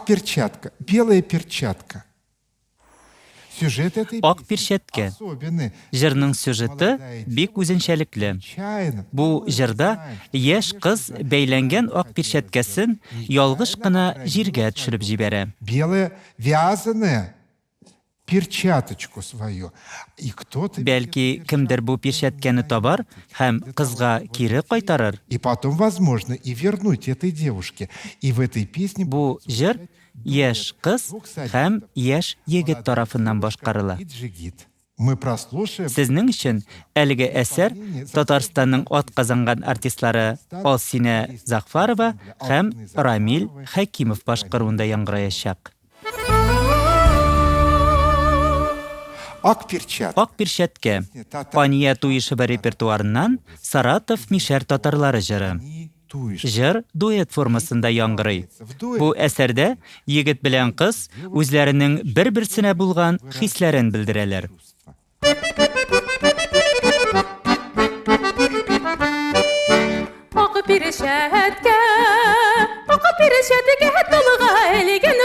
перчатка, белая перчатка. Сюжет этой Ак песни перчатка. особенный. Җырның сюжеты бик үзенчәлекле. Нечаянно. Бу җырда яшь кыз бәйләнгән ак перчаткасын ялгыш кына җиргә төшереп җибәрә. Белая вязаная перчаточку свою. И кто-то... Бәлки кемдер бу перчатканы табар һәм кызга кире кайтарыр. И потом, возможно, и вернуть этой девушке. И в этой песне... Бу җыр яшь кыз һәм яшь егет тарафыннан башкарыла. Джигит. Мы прослушаем... Сезнең өчен әлеге әсәр Татарстанның атказанган артистлары Алсинә Закфарова һәм Рамил Хәкимов башкаруында яңгыраячак. Ак перчатка. Ак перчатка. Пания туйышыбы репертуарыннан Саратов Мишәр татарлары җыры. Җыр дуэт формасында яңгырый. Бу әсәрдә егет белән кыз үзләренең бер-берсенә булган хисләрен белдерәләр. Ак перчәткә толга элгән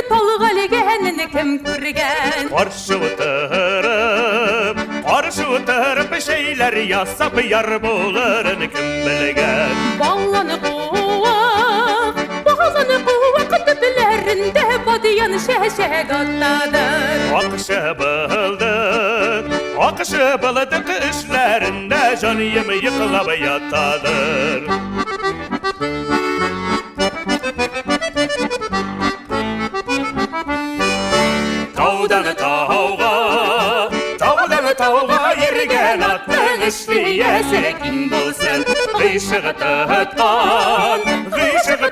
кем күргән? Каршы утырып шәйләр ясап яр булырын кем белгән? Балланы куак төпләрендә бадыян шәшәк атады. Акшы былдык эшләрендә җаным йыклап ятадыр. Тауга йөргән атның эшлиясе ким булсын. Гыйшык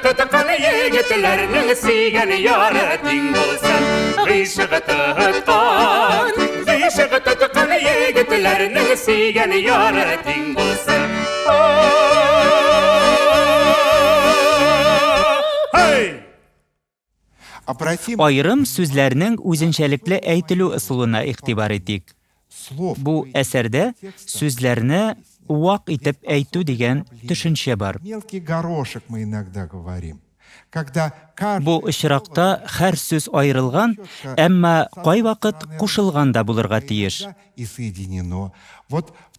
тоткан егетләрнең сөйгән яры тиң булсын. Гыйшык тоткан егетләрнең сөйгән яры тиң булсын. Айрым сүзләрнең үзенчәлекле әйтелү ысулына игътибар итик. Бу әсәрдә сүзләрне вак итеп әйтү дигән төшенчә бар. Мелкий горошек мы иногда говорим. Бу очракта һәр сүз айрылган, әмма кайвакыт кушылган да булырга тиеш.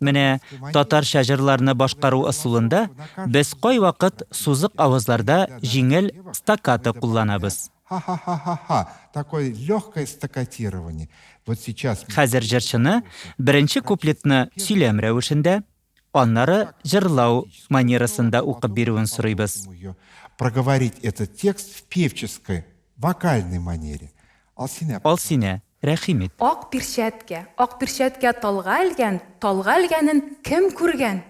Менә татарча җырларны башкару ысулында без кайвакыт сузык авызларда җиңел стаккато кулланабыз. Такое легкое стаккатирование. Вот сейчас... Хәзер җырчыны беренче куплетны сөйләм рәвешендә, аннары җырлау манерасында укып бирүен сорыйбыз. Проговорить этот текст в певческой, вокальной манере. Алсинә, рәхим ит. Ак перчәткә талга элгәнен кем күргән?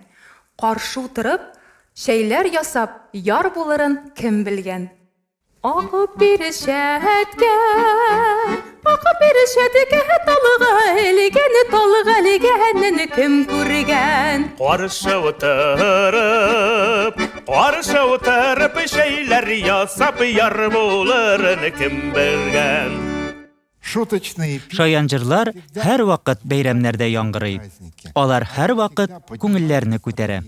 Каршы утырып шәйләр ясап яр булырын кем белгән? Ак перчәткә талга элгәнен кем күргән? Каршы утырып шәйләр ясап яр булырын кем белгән? Шуточные Шаян җырлар һәр вакыт бәйрәмнәрдә яңгырый. Алар һәр вакыт күңелләрне күтәрә.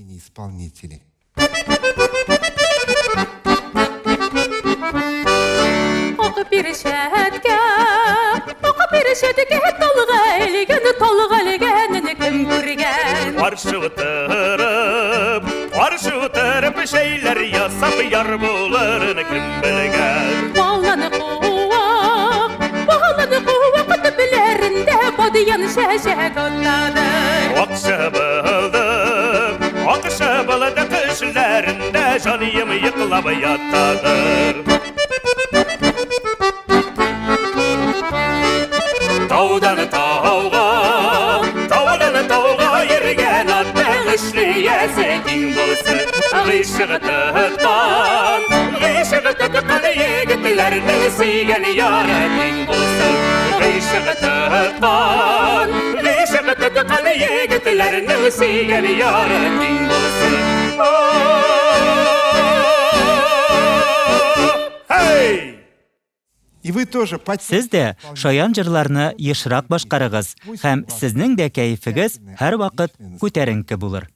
Перчәткә талга элгәнен кем күргән? Каршы утырып шәйләр ясап яр булырын кем белгән? Балланы куак төпләрендә бадыян шәшәк атады. Акшы былдык эшләрендә җаным йыклап ятадыр. Таудан тауга йөргән атның эшлиясе киң булсын. Гыйшык тоткан егетләрнең сөйгән яры тиң булсын. Гыйшык тоткан егетләрнең сөйгән яры тиң булсын. Сез дә шаян җырларны ешрак башкарыгыз һәм сезнең дә кәефегез һәр вакыт күтәренке булыр.